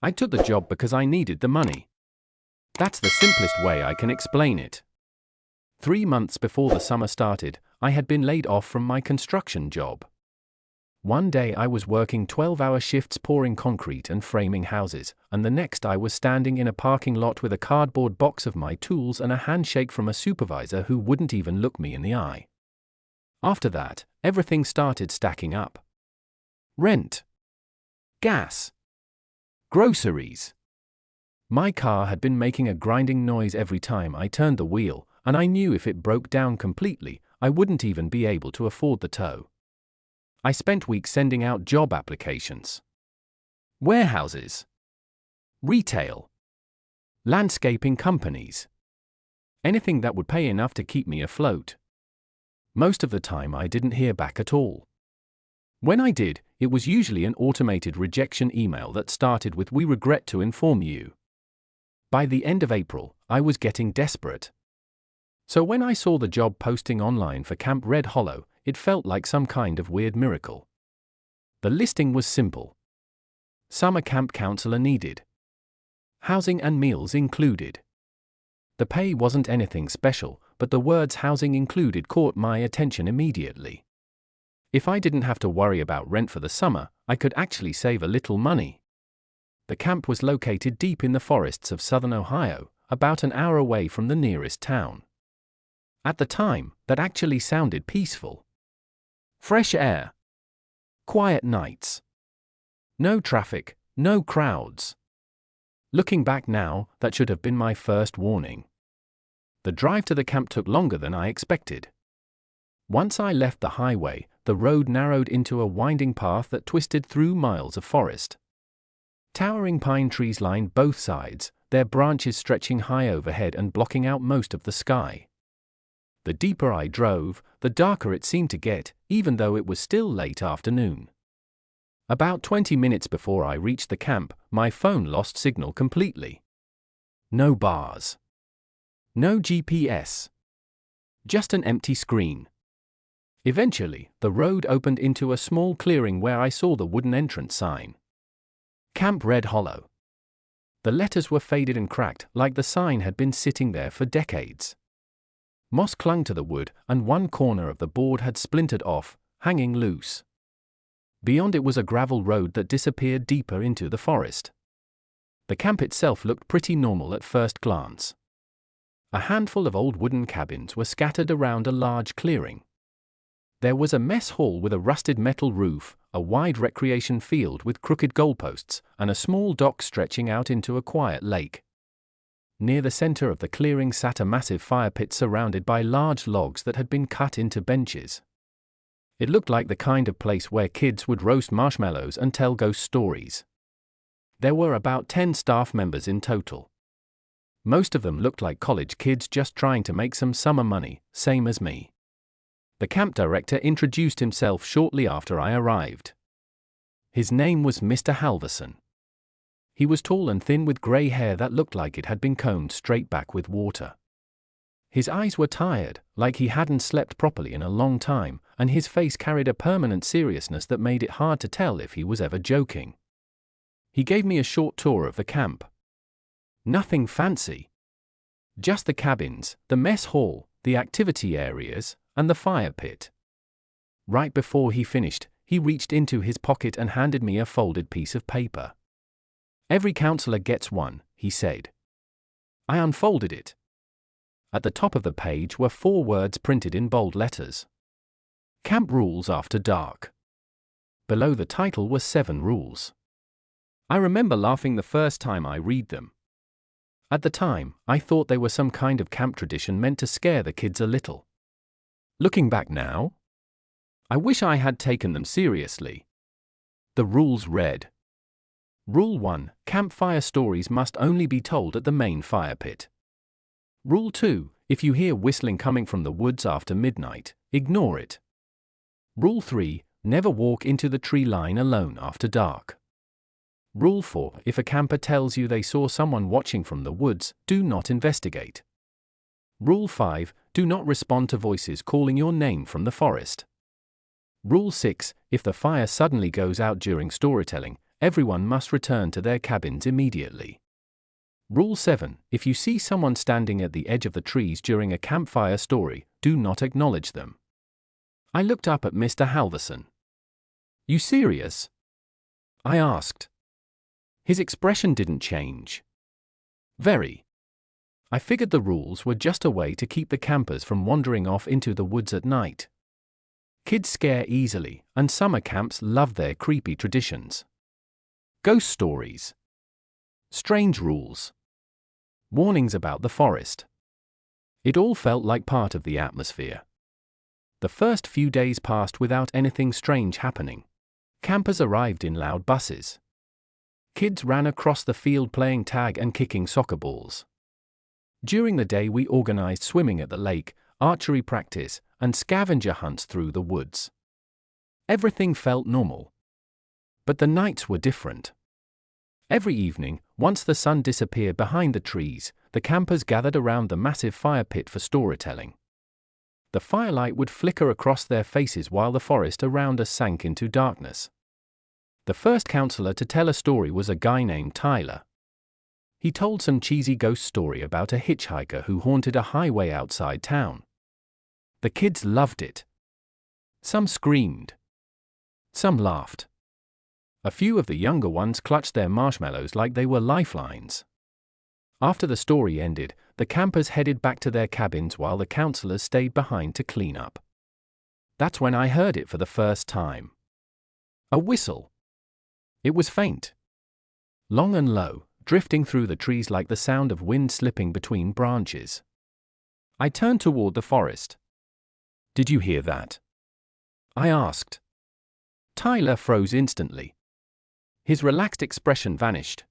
I took the job because I needed the money. That's the simplest way I can explain it. 3 months before the summer started, I had been laid off from my construction job. One day I was working 12-hour shifts pouring concrete and framing houses, and the next I was standing in a parking lot with a cardboard box of my tools and a handshake from a supervisor who wouldn't even look me in the eye. After that, everything started stacking up. Rent, gas, groceries. My car had been making a grinding noise every time I turned the wheel, and I knew if it broke down completely, I wouldn't even be able to afford the tow. I spent weeks sending out job applications. Warehouses, retail, landscaping companies. Anything that would pay enough to keep me afloat. Most of the time I didn't hear back at all. When I did, it was usually an automated rejection email that started with "We regret to inform you." By the end of April, I was getting desperate. So when I saw the job posting online for Camp Red Hollow, it felt like some kind of weird miracle. The listing was simple. Summer camp counselor needed. Housing and meals included. The pay wasn't anything special, but the words "housing included" caught my attention immediately. If I didn't have to worry about rent for the summer, I could actually save a little money. The camp was located deep in the forests of southern Ohio, about an hour away from the nearest town. At the time, that actually sounded peaceful. Fresh air. Quiet nights. No traffic, no crowds. Looking back now, that should have been my first warning. The drive to the camp took longer than I expected. Once I left the highway, the road narrowed into a winding path that twisted through miles of forest. Towering pine trees lined both sides, their branches stretching high overhead and blocking out most of the sky. The deeper I drove, the darker it seemed to get, even though it was still late afternoon. About 20 minutes before I reached the camp, my phone lost signal completely. No bars. No GPS. Just an empty screen. Eventually, the road opened into a small clearing where I saw the wooden entrance sign. Camp Red Hollow. The letters were faded and cracked, like the sign had been sitting there for decades. Moss clung to the wood, and one corner of the board had splintered off, hanging loose. Beyond it was a gravel road that disappeared deeper into the forest. The camp itself looked pretty normal at first glance. A handful of old wooden cabins were scattered around a large clearing. There was a mess hall with a rusted metal roof, a wide recreation field with crooked goalposts, and a small dock stretching out into a quiet lake. Near the center of the clearing sat a massive fire pit surrounded by large logs that had been cut into benches. It looked like the kind of place where kids would roast marshmallows and tell ghost stories. There were about 10 staff members in total. Most of them looked like college kids just trying to make some summer money, same as me. The camp director introduced himself shortly after I arrived. His name was Mr. Halverson. He was tall and thin with gray hair that looked like it had been combed straight back with water. His eyes were tired, like he hadn't slept properly in a long time, and his face carried a permanent seriousness that made it hard to tell if he was ever joking. He gave me a short tour of the camp. Nothing fancy. Just the cabins, the mess hall, the activity areas, and the fire pit. Right before he finished, he reached into his pocket and handed me a folded piece of paper. "Every counselor gets one," he said. I unfolded it. At the top of the page were 4 words printed in bold letters. Camp Rules After Dark. Below the title were 7 rules. I remember laughing the first time I read them. At the time, I thought they were some kind of camp tradition meant to scare the kids a little. Looking back now, I wish I had taken them seriously. The rules read: Rule 1, campfire stories must only be told at the main fire pit. Rule 2, if you hear whistling coming from the woods after midnight, ignore it. Rule 3, never walk into the tree line alone after dark. Rule 4, if a camper tells you they saw someone watching from the woods, do not investigate. Rule 5, do not respond to voices calling your name from the forest. Rule 6, if the fire suddenly goes out during storytelling, everyone must return to their cabins immediately. Rule 7. If you see someone standing at the edge of the trees during a campfire story, do not acknowledge them. I looked up at Mr. Halverson. You serious? I asked. His expression didn't change. Very. I figured the rules were just a way to keep the campers from wandering off into the woods at night. Kids scare easily, and summer camps love their creepy traditions. Ghost stories. Strange rules. Warnings about the forest. It all felt like part of the atmosphere. The first few days passed without anything strange happening. Campers arrived in loud buses. Kids ran across the field playing tag and kicking soccer balls. During the day we organized swimming at the lake, archery practice, and scavenger hunts through the woods. Everything felt normal. But the nights were different. Every evening, once the sun disappeared behind the trees, the campers gathered around the massive fire pit for storytelling. The firelight would flicker across their faces while the forest around us sank into darkness. The first counselor to tell a story was a guy named Tyler. He told some cheesy ghost story about a hitchhiker who haunted a highway outside town. The kids loved it. Some screamed. Some laughed. A few of the younger ones clutched their marshmallows like they were lifelines. After the story ended, the campers headed back to their cabins while the counselors stayed behind to clean up. That's when I heard it for the first time. A whistle. It was faint. Long and low, drifting through the trees like the sound of wind slipping between branches. I turned toward the forest. Did you hear that? I asked. Tyler froze instantly. His relaxed expression vanished.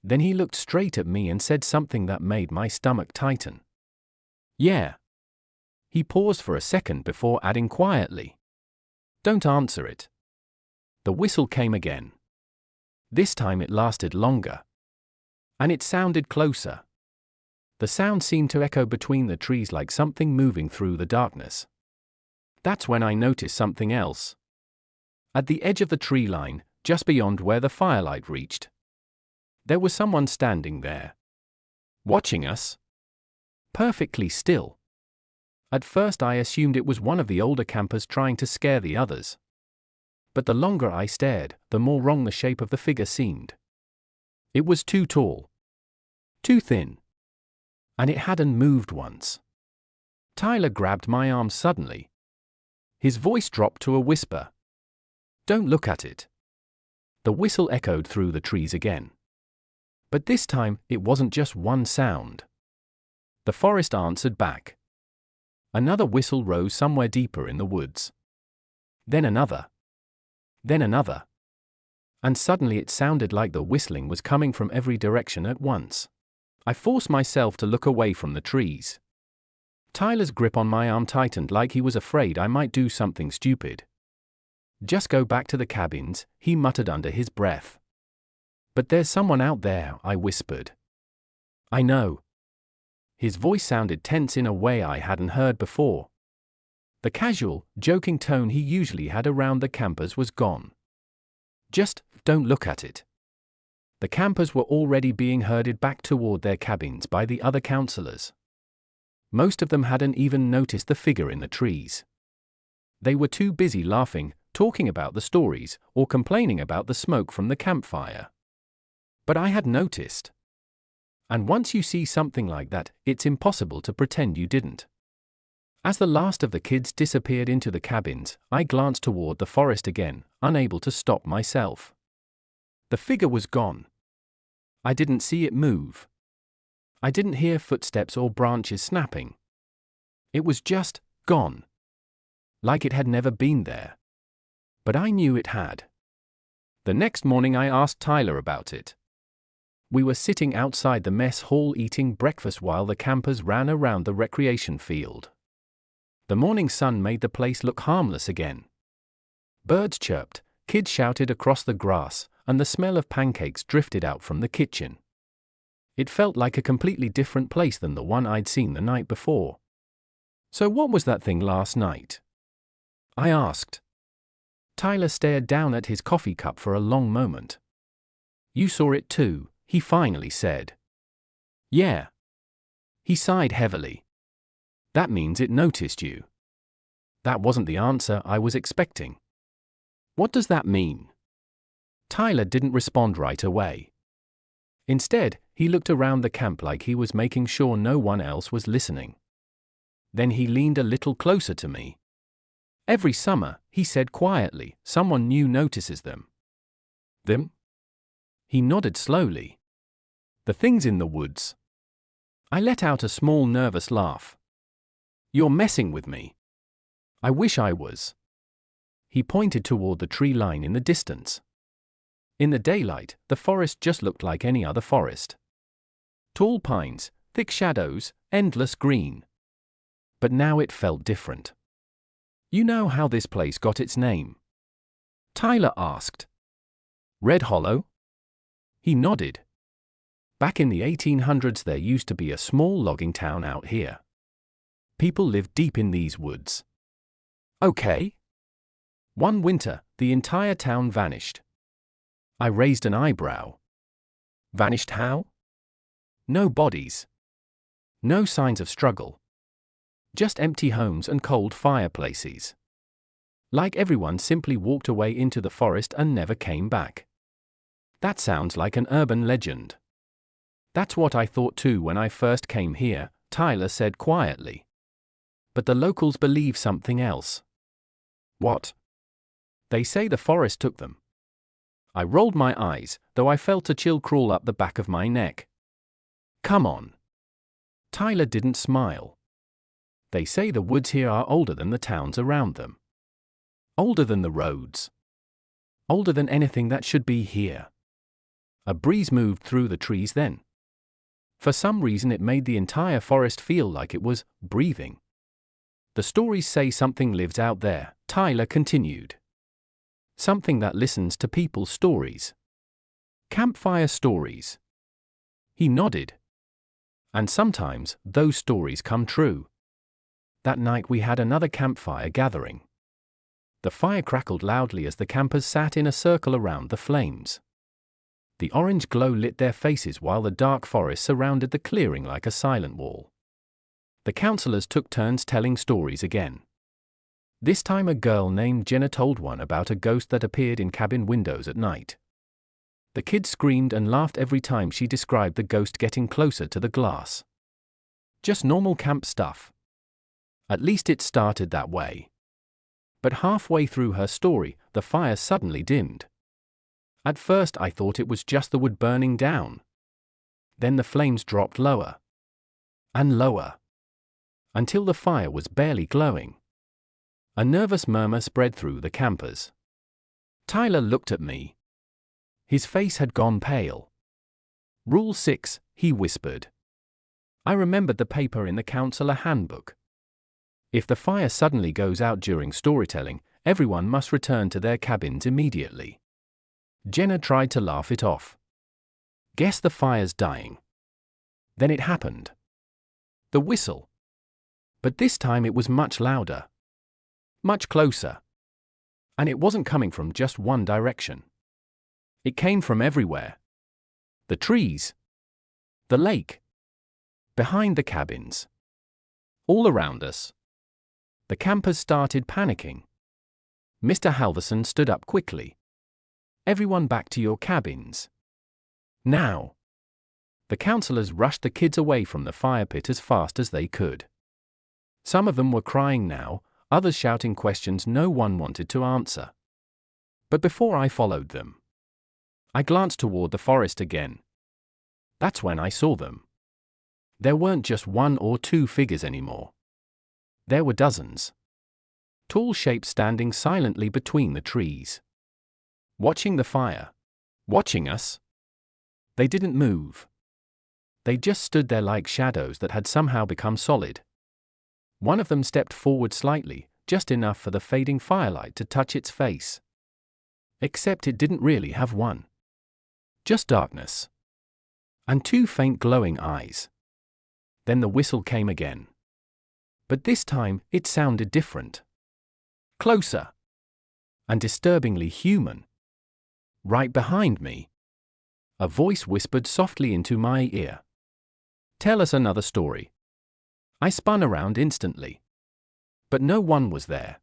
Then he looked straight at me and said something that made my stomach tighten. Yeah. He paused for a second before adding quietly. Don't answer it. The whistle came again. This time it lasted longer. And it sounded closer. The sound seemed to echo between the trees like something moving through the darkness. That's when I noticed something else. At the edge of the tree line, just beyond where the firelight reached, there was someone standing there. Watching us. Perfectly still. At first I assumed it was one of the older campers trying to scare the others. But the longer I stared, the more wrong the shape of the figure seemed. It was too tall. Too thin. And it hadn't moved once. Tyler grabbed my arm suddenly. His voice dropped to a whisper. Don't look at it. The whistle echoed through the trees again. But this time, it wasn't just one sound. The forest answered back. Another whistle rose somewhere deeper in the woods. Then another. Then another. And suddenly it sounded like the whistling was coming from every direction at once. I forced myself to look away from the trees. Tyler's grip on my arm tightened like he was afraid I might do something stupid. Just go back to the cabins, he muttered under his breath. But there's someone out there, I whispered. I know. His voice sounded tense in a way I hadn't heard before. The casual, joking tone he usually had around the campers was gone. Just don't look at it. The campers were already being herded back toward their cabins by the other counselors. Most of them hadn't even noticed the figure in the trees. They were too busy laughing, talking about the stories, or complaining about the smoke from the campfire. But I had noticed. And once you see something like that, it's impossible to pretend you didn't. As the last of the kids disappeared into the cabins, I glanced toward the forest again, unable to stop myself. The figure was gone. I didn't see it move. I didn't hear footsteps or branches snapping. It was just gone. Like it had never been there. But I knew it had. The next morning I asked Tyler about it. We were sitting outside the mess hall eating breakfast while the campers ran around the recreation field. The morning sun made the place look harmless again. Birds chirped, kids shouted across the grass, and the smell of pancakes drifted out from the kitchen. It felt like a completely different place than the one I'd seen the night before. So what was that thing last night? I asked. Tyler stared down at his coffee cup for a long moment. You saw it too, he finally said. Yeah. He sighed heavily. That means it noticed you. That wasn't the answer I was expecting. What does that mean? Tyler didn't respond right away. Instead, he looked around the camp like he was making sure no one else was listening. Then he leaned a little closer to me. Every summer, he said quietly, someone new notices them. Them? He nodded slowly. The things in the woods. I let out a small nervous laugh. You're messing with me. I wish I was. He pointed toward the tree line in the distance. In the daylight, the forest just looked like any other forest. Tall pines, thick shadows, endless green. But now it felt different. You know how this place got its name? Tyler asked. Red Hollow? He nodded. Back in the 1800s there used to be a small logging town out here. People lived deep in these woods. Okay. One winter, the entire town vanished. I raised an eyebrow. Vanished how? No bodies. No signs of struggle. Just empty homes and cold fireplaces. Like everyone simply walked away into the forest and never came back. That sounds like an urban legend. That's what I thought too when I first came here, Tyler said quietly. But the locals believe something else. What? They say the forest took them. I rolled my eyes, though I felt a chill crawl up the back of my neck. Come on. Tyler didn't smile. They say the woods here are older than the towns around them. Older than the roads. Older than anything that should be here. A breeze moved through the trees then. For some reason it made the entire forest feel like it was breathing. The stories say something lives out there, Tyler continued. Something that listens to people's stories. Campfire stories. He nodded. And sometimes those stories come true. That night we had another campfire gathering. The fire crackled loudly as the campers sat in a circle around the flames. The orange glow lit their faces while the dark forest surrounded the clearing like a silent wall. The counselors took turns telling stories again. This time a girl named Jenna told one about a ghost that appeared in cabin windows at night. The kids screamed and laughed every time she described the ghost getting closer to the glass. Just normal camp stuff. At least it started that way. But halfway through her story, the fire suddenly dimmed. At first I thought it was just the wood burning down. Then the flames dropped lower. And lower. Until the fire was barely glowing. A nervous murmur spread through the campers. Tyler looked at me. His face had gone pale. Rule 6, he whispered. I remembered the paper in the counselor handbook. If the fire suddenly goes out during storytelling, everyone must return to their cabins immediately. Jenna tried to laugh it off. Guess the fire's dying. Then it happened. The whistle. But this time it was much louder. Much closer. And it wasn't coming from just one direction. It came from everywhere. The trees. The lake. Behind the cabins. All around us. The campers started panicking. Mr. Halverson stood up quickly. Everyone back to your cabins. Now. The counselors rushed the kids away from the fire pit as fast as they could. Some of them were crying now, others shouting questions no one wanted to answer. But before I followed them, I glanced toward the forest again. That's when I saw them. There weren't just one or two figures anymore. There were dozens. Tall shapes standing silently between the trees. Watching the fire. Watching us. They didn't move. They just stood there like shadows that had somehow become solid. One of them stepped forward slightly, just enough for the fading firelight to touch its face. Except it didn't really have one. Just darkness. And two faint glowing eyes. Then the whistle came again. But this time, it sounded different. Closer. and disturbingly human. Right behind me, a voice whispered softly into my ear. "Tell us another story." I spun around instantly. But no one was there.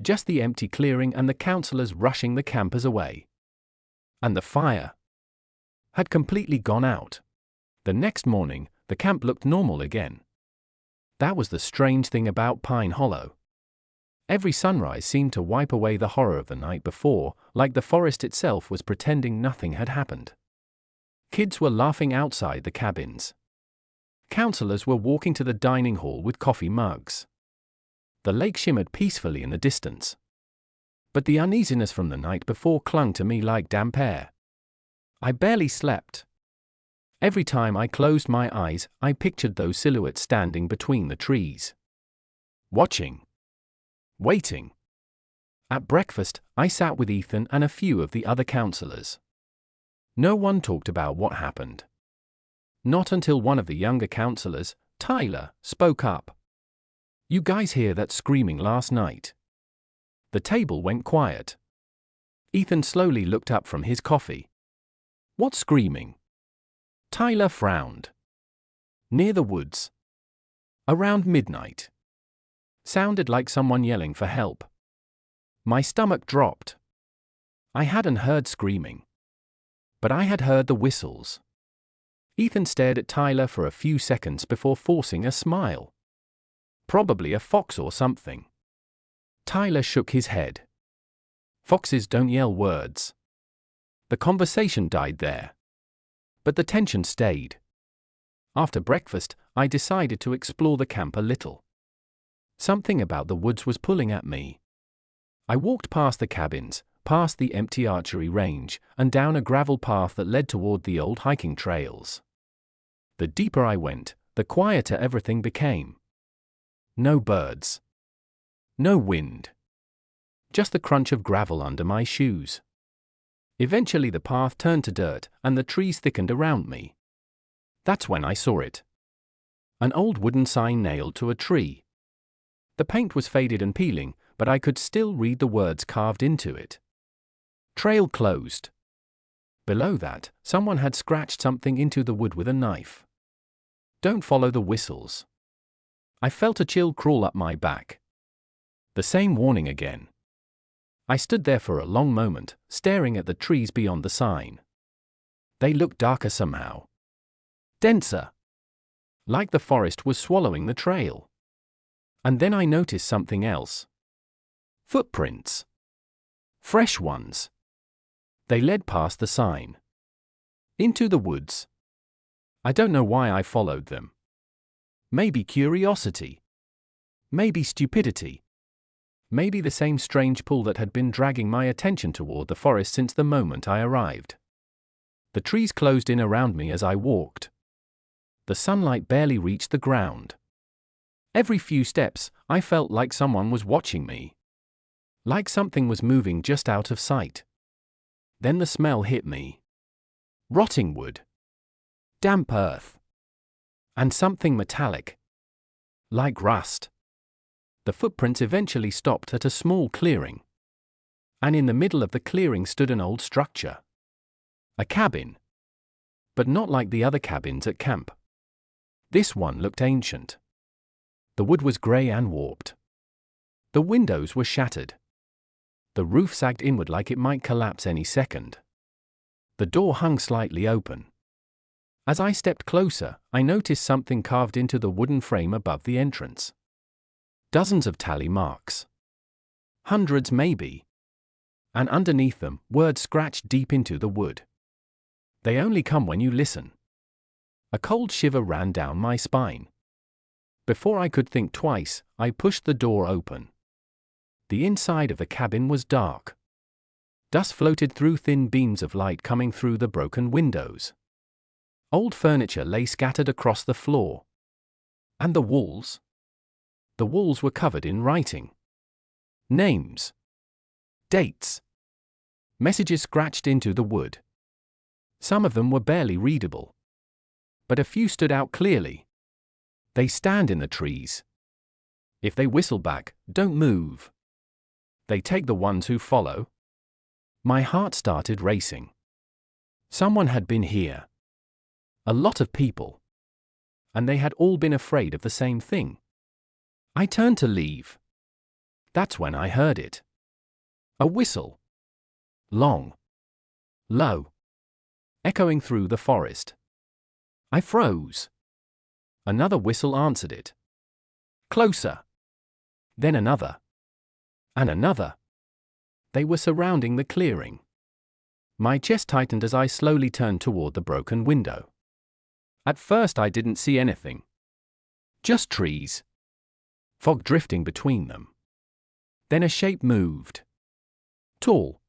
Just the empty clearing and the counselors rushing the campers away. And the fire had completely gone out. The next morning, the camp looked normal again. That was the strange thing about Pine Hollow. Every sunrise seemed to wipe away the horror of the night before, like the forest itself was pretending nothing had happened. Kids were laughing outside the cabins. Counselors were walking to the dining hall with coffee mugs. The lake shimmered peacefully in the distance. But the uneasiness from the night before clung to me like damp air. I barely slept. Every time I closed my eyes, I pictured those silhouettes standing between the trees. Watching. Waiting. At breakfast, I sat with Ethan and a few of the other counselors. No one talked about what happened. Not until one of the younger counselors, Tyler, spoke up. "You guys hear that screaming last night?" The table went quiet. Ethan slowly looked up from his coffee. "What screaming?" Tyler frowned. "Near the woods. Around midnight. Sounded like someone yelling for help." My stomach dropped. I hadn't heard screaming. But I had heard the whistles. Ethan stared at Tyler for a few seconds before forcing a smile. "Probably a fox or something." Tyler shook his head. "Foxes don't yell words." The conversation died there. But the tension stayed. After breakfast, I decided to explore the camp a little. Something about the woods was pulling at me. I walked past the cabins, past the empty archery range, and down a gravel path that led toward the old hiking trails. The deeper I went, the quieter everything became. No birds. No wind. Just the crunch of gravel under my shoes. Eventually the path turned to dirt, and the trees thickened around me. That's when I saw it. An old wooden sign nailed to a tree. The paint was faded and peeling, but I could still read the words carved into it. "Trail closed." Below that, someone had scratched something into the wood with a knife. "Don't follow the whistles." I felt a chill crawl up my back. The same warning again. I stood there for a long moment, staring at the trees beyond the sign. They looked darker somehow. Denser. Like the forest was swallowing the trail. And then I noticed something else. Footprints. Fresh ones. They led past the sign. Into the woods. I don't know why I followed them. Maybe curiosity. Maybe stupidity. Maybe the same strange pull that had been dragging my attention toward the forest since the moment I arrived. The trees closed in around me as I walked. The sunlight barely reached the ground. Every few steps, I felt like someone was watching me. Like something was moving just out of sight. Then the smell hit me. Rotting wood. Damp earth. And something metallic. Like rust. The footprints eventually stopped at a small clearing. And in the middle of the clearing stood an old structure. A cabin. But not like the other cabins at camp. This one looked ancient. The wood was grey and warped. The windows were shattered. The roof sagged inward like it might collapse any second. The door hung slightly open. As I stepped closer, I noticed something carved into the wooden frame above the entrance. Dozens of tally marks. Hundreds maybe. And underneath them, words scratched deep into the wood. They only come when you listen. A cold shiver ran down my spine. Before I could think twice, I pushed the door open. The inside of the cabin was dark. Dust floated through thin beams of light coming through the broken windows. Old furniture lay scattered across the floor. And the walls? The walls were covered in writing. Names. Dates. Messages scratched into the wood. Some of them were barely readable. But a few stood out clearly. They stand in the trees. If they whistle back, don't move. They take the ones who follow. My heart started racing. Someone had been here. A lot of people. And they had all been afraid of the same thing. I turned to leave. That's when I heard it. A whistle. Long. Low. Echoing through the forest. I froze. Another whistle answered it. Closer. Then another. And another. They were surrounding the clearing. My chest tightened as I slowly turned toward the broken window. At first I didn't see anything. Just trees. Fog drifting between them. Then a shape moved. Tall.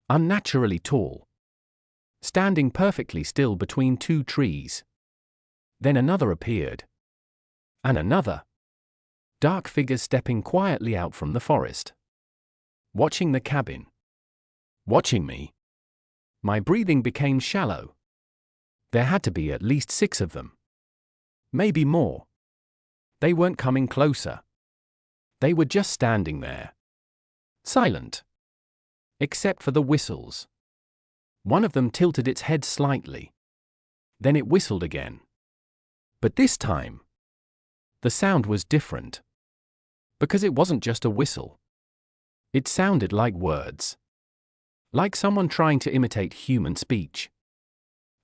Unnaturally tall. Standing perfectly still between two trees. Then another appeared. And another. Dark figures stepping quietly out from the forest. Watching the cabin. Watching me. My breathing became shallow. There had to be at least 6 of them. Maybe more. They weren't coming closer. They were just standing there. Silent. Except for the whistles. One of them tilted its head slightly. Then it whistled again. But this time, the sound was different. Because it wasn't just a whistle. It sounded like words. Like someone trying to imitate human speech.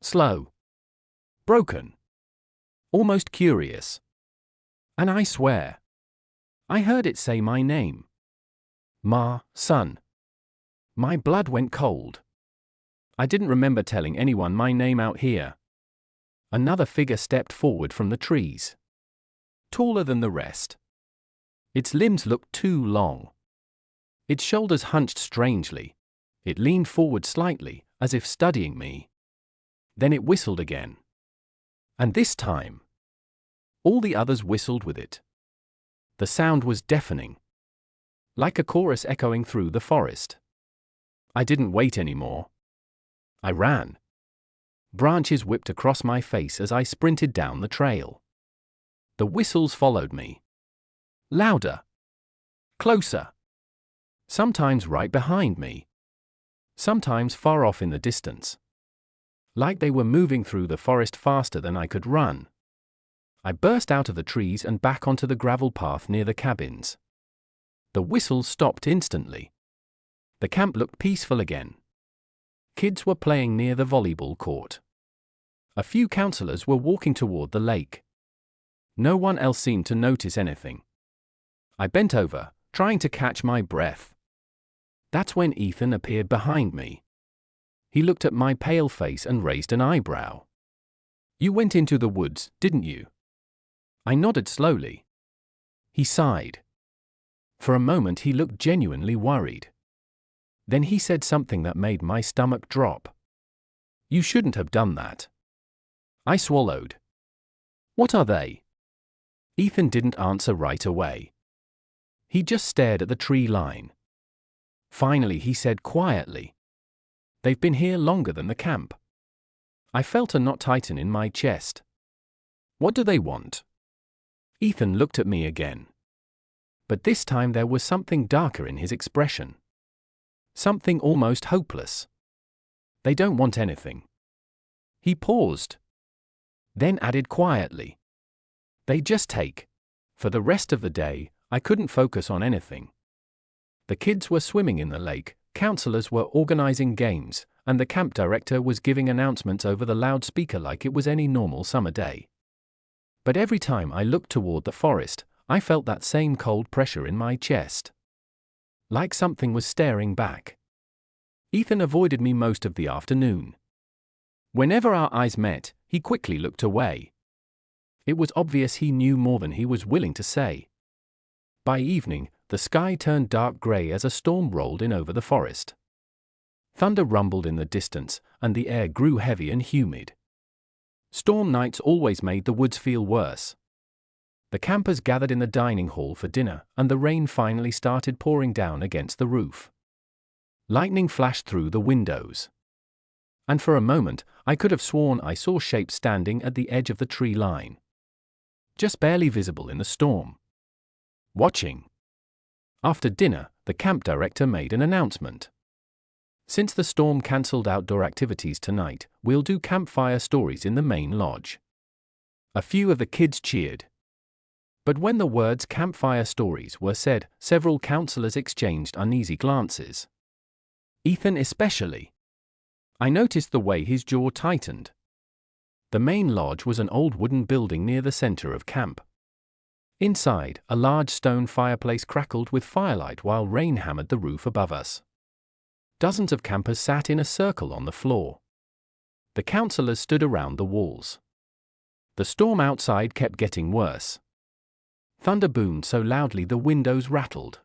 Slow. Broken. Almost curious. And I swear, I heard it say my name. Ma, son. My blood went cold. I didn't remember telling anyone my name out here. Another figure stepped forward from the trees. Taller than the rest. Its limbs looked too long. Its shoulders hunched strangely. It leaned forward slightly, as if studying me. Then it whistled again. And this time, all the others whistled with it. The sound was deafening. Like a chorus echoing through the forest. I didn't wait anymore. I ran. Branches whipped across my face as I sprinted down the trail. The whistles followed me. Louder. Closer. Sometimes right behind me. Sometimes far off in the distance. Like they were moving through the forest faster than I could run. I burst out of the trees and back onto the gravel path near the cabins. The whistles stopped instantly. The camp looked peaceful again. Kids were playing near the volleyball court. A few counselors were walking toward the lake. No one else seemed to notice anything. I bent over, trying to catch my breath. That's when Ethan appeared behind me. He looked at my pale face and raised an eyebrow. You went into the woods, didn't you? I nodded slowly. He sighed. For a moment he looked genuinely worried. Then he said something that made my stomach drop. You shouldn't have done that. I swallowed. What are they? Ethan didn't answer right away. He just stared at the tree line. Finally he said quietly. They've been here longer than the camp. I felt a knot tighten in my chest. What do they want? Ethan looked at me again. But this time there was something darker in his expression. Something almost hopeless. They don't want anything. He paused. Then added quietly. They just take. For the rest of the day, I couldn't focus on anything. The kids were swimming in the lake, counselors were organizing games, and the camp director was giving announcements over the loudspeaker like it was any normal summer day. But every time I looked toward the forest, I felt that same cold pressure in my chest. Like something was staring back. Ethan avoided me most of the afternoon. Whenever our eyes met, he quickly looked away. It was obvious he knew more than he was willing to say. By evening, the sky turned dark gray as a storm rolled in over the forest. Thunder rumbled in the distance, and the air grew heavy and humid. Storm nights always made the woods feel worse. The campers gathered in the dining hall for dinner, and the rain finally started pouring down against the roof. Lightning flashed through the windows. And for a moment, I could have sworn I saw shapes standing at the edge of the tree line. Just barely visible in the storm. Watching. After dinner, the camp director made an announcement. Since the storm cancelled outdoor activities tonight, we'll do campfire stories in the main lodge. A few of the kids cheered. But when the words campfire stories were said, several counselors exchanged uneasy glances. Ethan especially. I noticed the way his jaw tightened. The main lodge was an old wooden building near the center of camp. Inside, a large stone fireplace crackled with firelight while rain hammered the roof above us. Dozens of campers sat in a circle on the floor. The counselors stood around the walls. The storm outside kept getting worse. Thunder boomed so loudly the windows rattled.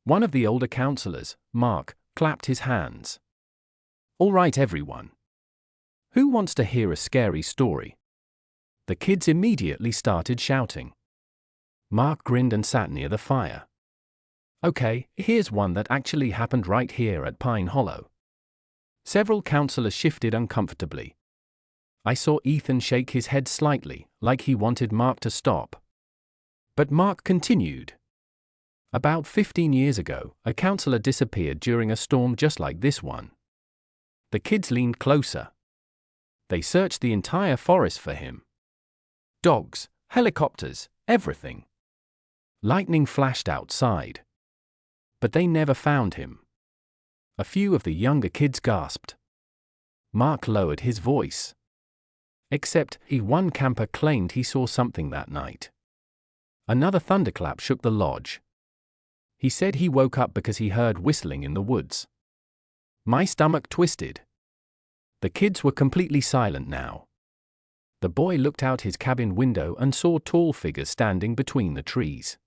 One of the older counselors, Mark, clapped his hands. "All right, everyone. Who wants to hear a scary story?" The kids immediately started shouting. Mark grinned and sat near the fire. "Okay, here's one that actually happened right here at Pine Hollow." Several counselors shifted uncomfortably. I saw Ethan shake his head slightly, like he wanted Mark to stop. But Mark continued. "About 15 years ago, a counselor disappeared during a storm just like this one." The kids leaned closer. They searched the entire forest for him. Dogs, helicopters, everything. Lightning flashed outside. But they never found him. A few of the younger kids gasped. Mark lowered his voice. Except, one camper claimed he saw something that night. Another thunderclap shook the lodge. He said he woke up because he heard whistling in the woods. My stomach twisted. The kids were completely silent now. The boy looked out his cabin window and saw tall figures standing between the trees.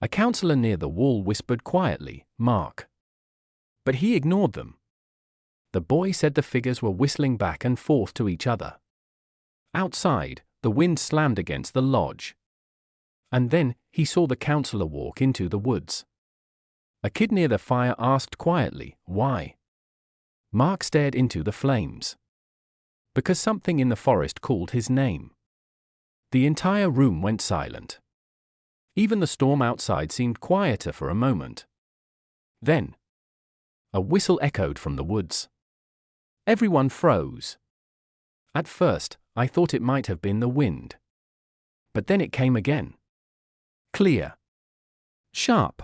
A counselor near the wall whispered quietly, "Mark." But he ignored them. The boy said the figures were whistling back and forth to each other. Outside, the wind slammed against the lodge. And then, he saw the counselor walk into the woods. A kid near the fire asked quietly, "Why?" Mark stared into the flames. Because something in the forest called his name. The entire room went silent. Even the storm outside seemed quieter for a moment. Then, a whistle echoed from the woods. Everyone froze. At first, I thought it might have been the wind. But then it came again. Clear. Sharp.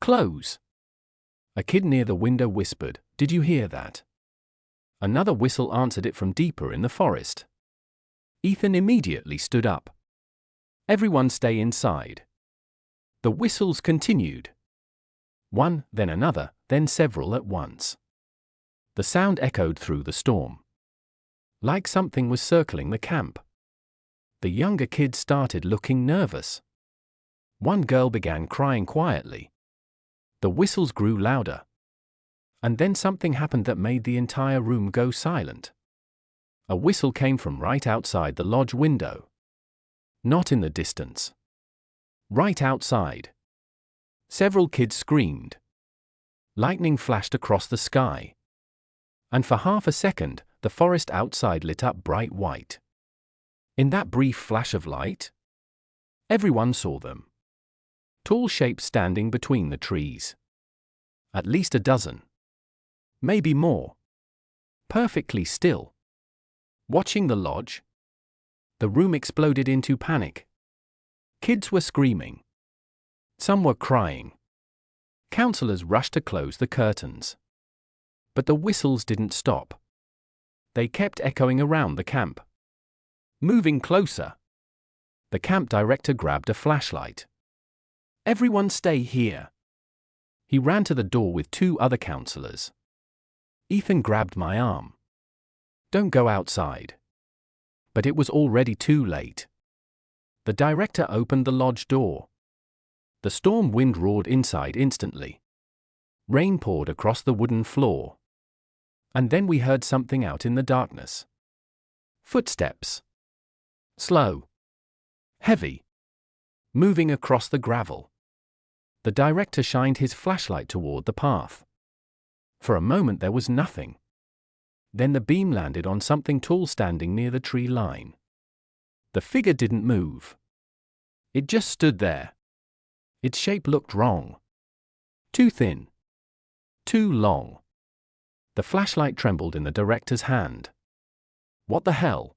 Close. A kid near the window whispered, "Did you hear that?" Another whistle answered it from deeper in the forest. Ethan immediately stood up. "Everyone stay inside." The whistles continued. One, then another, then several at once. The sound echoed through the storm. Like something was circling the camp. The younger kids started looking nervous. One girl began crying quietly. The whistles grew louder. And then something happened that made the entire room go silent. A whistle came from right outside the lodge window. Not in the distance. Right outside. Several kids screamed. Lightning flashed across the sky. And for half a second, the forest outside lit up bright white. In that brief flash of light, everyone saw them. Tall shapes standing between the trees. At least a dozen. Maybe more. Perfectly still. Watching the lodge. The room exploded into panic. Kids were screaming. Some were crying. Counselors rushed to close the curtains. But the whistles didn't stop. They kept echoing around the camp. Moving closer. The camp director grabbed a flashlight. "Everyone stay here." He ran to the door with two other counselors. Ethan grabbed my arm. "Don't go outside." But it was already too late. The director opened the lodge door. The storm wind roared inside instantly. Rain poured across the wooden floor. And then we heard something out in the darkness. Footsteps. Slow. Heavy. Moving across the gravel. The director shined his flashlight toward the path. For a moment there was nothing. Then the beam landed on something tall standing near the tree line. The figure didn't move. It just stood there. Its shape looked wrong. Too thin. Too long. The flashlight trembled in the director's hand. What the hell?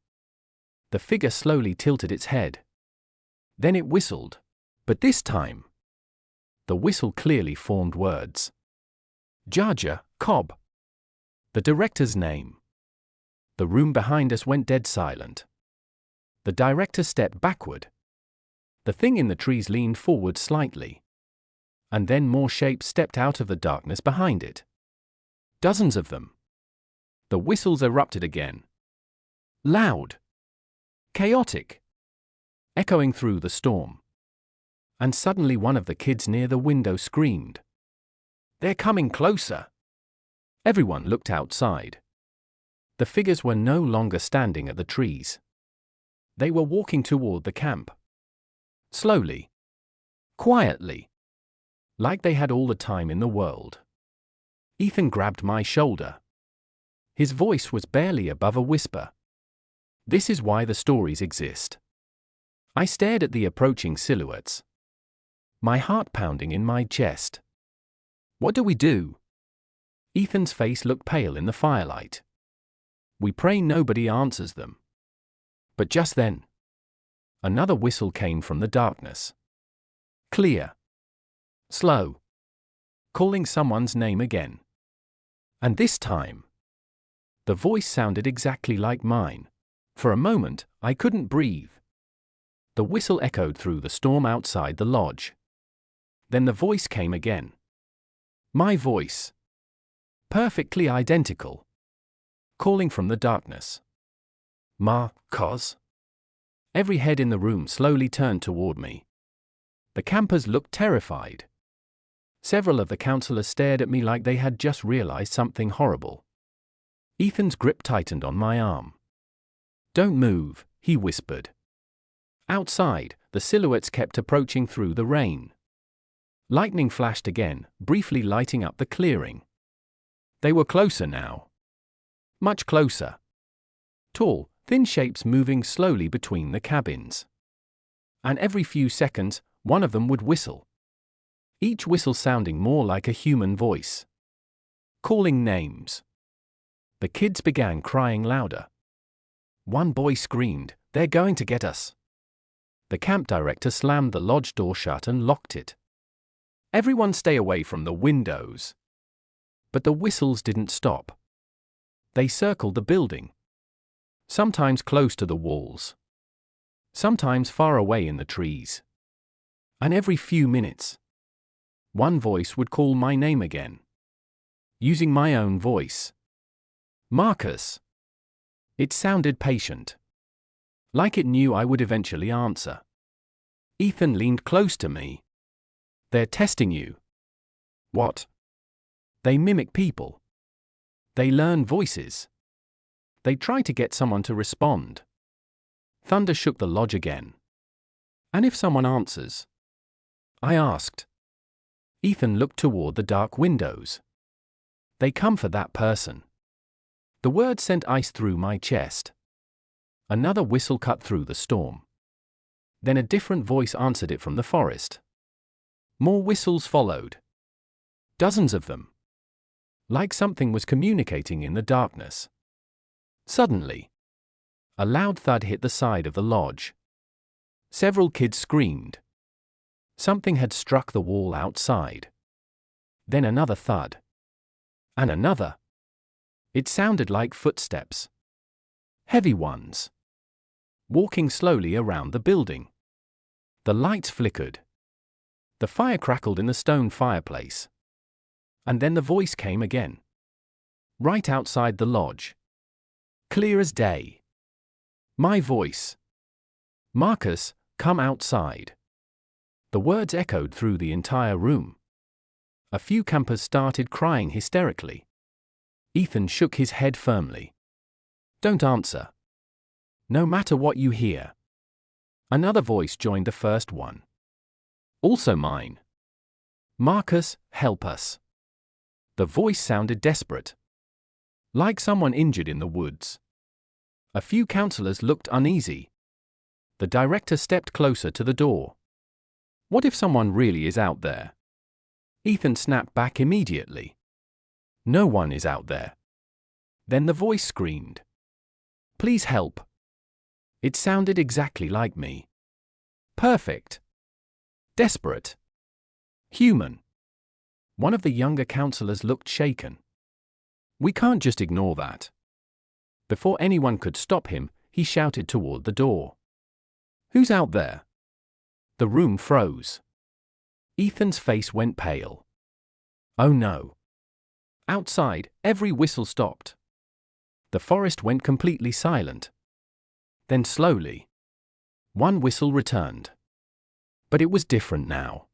The figure slowly tilted its head. Then it whistled. But this time, the whistle clearly formed words. Jar Jar, Cobb. The director's name. The room behind us went dead silent. The director stepped backward. The thing in the trees leaned forward slightly. And then more shapes stepped out of the darkness behind it. Dozens of them. The whistles erupted again. Loud. Chaotic. Echoing through the storm. And suddenly one of the kids near the window screamed. They're coming closer. Everyone looked outside. The figures were no longer standing at the trees. They were walking toward the camp. Slowly. Quietly. Like they had all the time in the world. Ethan grabbed my shoulder. His voice was barely above a whisper. This is why the stories exist. I stared at the approaching silhouettes. My heart pounding in my chest. What do we do? Ethan's face looked pale in the firelight. We pray nobody answers them. But just then, another whistle came from the darkness. Clear. Slow. Calling someone's name again. And this time, the voice sounded exactly like mine. For a moment, I couldn't breathe. The whistle echoed through the storm outside the lodge. Then the voice came again. My voice. Perfectly identical. Calling from the darkness. Cos. Every head in the room slowly turned toward me. The campers looked terrified. Several of the counselors stared at me like they had just realized something horrible. Ethan's grip tightened on my arm. Don't move, he whispered. Outside, the silhouettes kept approaching through the rain. Lightning flashed again, briefly lighting up the clearing. They were closer now. Much closer. Tall, thin shapes moving slowly between the cabins. And every few seconds, one of them would whistle. Each whistle sounding more like a human voice. Calling names. The kids began crying louder. One boy screamed, "They're going to get us." The camp director slammed the lodge door shut and locked it. Everyone stay away from the windows. But the whistles didn't stop. They circled the building. Sometimes close to the walls. Sometimes far away in the trees. And every few minutes, one voice would call my name again. Using my own voice. Marcus. It sounded patient. Like it knew I would eventually answer. Ethan leaned close to me. They're testing you. What? They mimic people. They learn voices. They try to get someone to respond. Thunder shook the lodge again. And if someone answers? I asked. Ethan looked toward the dark windows. They come for that person. The word sent ice through my chest. Another whistle cut through the storm. Then a different voice answered it from the forest. More whistles followed. Dozens of them. Like something was communicating in the darkness. Suddenly, a loud thud hit the side of the lodge. Several kids screamed. Something had struck the wall outside. Then another thud. And another. It sounded like footsteps. Heavy ones. Walking slowly around the building. The lights flickered. The fire crackled in the stone fireplace. And then the voice came again. Right outside the lodge. Clear as day. My voice. Marcus, come outside. The words echoed through the entire room. A few campers started crying hysterically. Ethan shook his head firmly. Don't answer. No matter what you hear. Another voice joined the first one. Also mine. Marcus, help us. The voice sounded desperate. Like someone injured in the woods. A few counselors looked uneasy. The director stepped closer to the door. What if someone really is out there? Ethan snapped back immediately. No one is out there. Then the voice screamed. Please help. It sounded exactly like me. Perfect. Desperate. Human. One of the younger counselors looked shaken. We can't just ignore that. Before anyone could stop him, he shouted toward the door. Who's out there? The room froze. Ethan's face went pale. Oh no. Outside, every whistle stopped. The forest went completely silent. Then slowly, one whistle returned. But it was different now.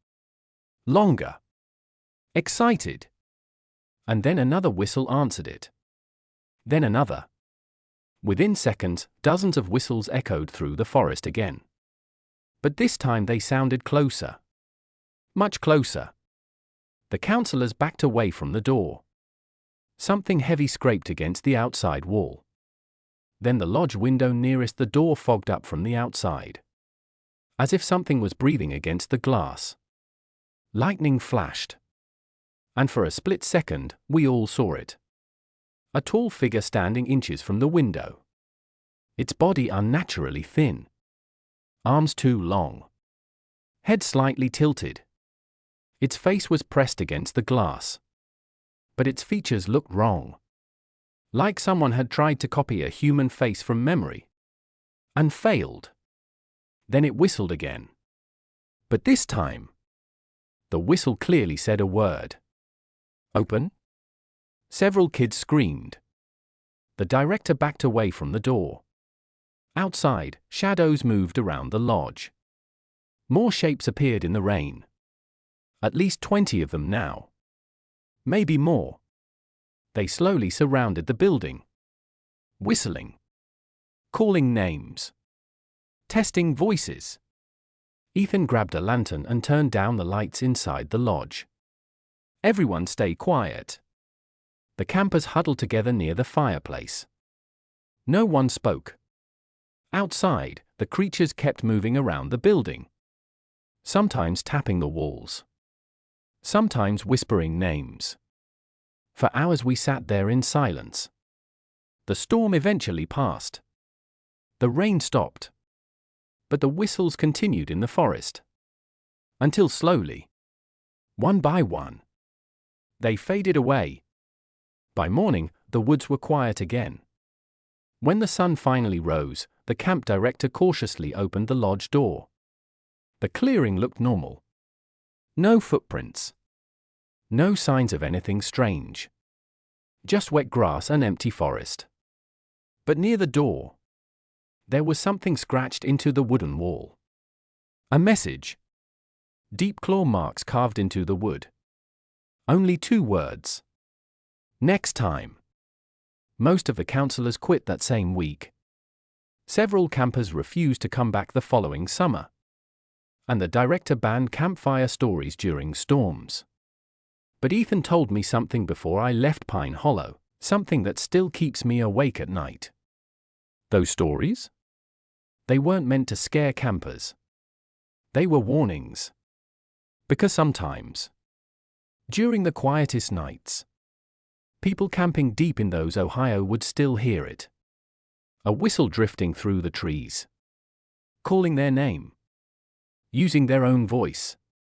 Longer. Excited. And then another whistle answered it. Then another. Within seconds, dozens of whistles echoed through the forest again. But this time they sounded closer. Much closer. The counselors backed away from the door. Something heavy scraped against the outside wall. Then the lodge window nearest the door fogged up from the outside. As if something was breathing against the glass. Lightning flashed. And for a split second, we all saw it. A tall figure standing inches from the window. Its body unnaturally thin. Arms too long. Head slightly tilted. Its face was pressed against the glass. But its features looked wrong. Like someone had tried to copy a human face from memory. And failed. Then it whistled again. But this time, the whistle clearly said a word. Open? Several kids screamed. The director backed away from the door. Outside, shadows moved around the lodge. More shapes appeared in the rain. At least 20 of them now. Maybe more. They slowly surrounded the building. Whistling. Calling names. Testing voices. Ethan grabbed a lantern and turned down the lights inside the lodge. Everyone stay quiet. The campers huddled together near the fireplace. No one spoke. Outside, the creatures kept moving around the building. Sometimes tapping the walls. Sometimes whispering names. For hours we sat there in silence. The storm eventually passed. The rain stopped. But the whistles continued in the forest. Until slowly, one by one, they faded away. By morning, the woods were quiet again. When the sun finally rose, the camp director cautiously opened the lodge door. The clearing looked normal. No footprints. No signs of anything strange. Just wet grass and empty forest. But near the door, there was something scratched into the wooden wall. A message. Deep claw marks carved into the wood. Only 2 words. Next time. Most of the counselors quit that same week. Several campers refused to come back the following summer. And the director banned campfire stories during storms. But Ethan told me something before I left Pine Hollow, something that still keeps me awake at night. Those stories? They weren't meant to scare campers. They were warnings. Because sometimes, during the quietest nights, people camping deep in those Ohio would still hear it. A whistle drifting through the trees. Calling their name. Using their own voice.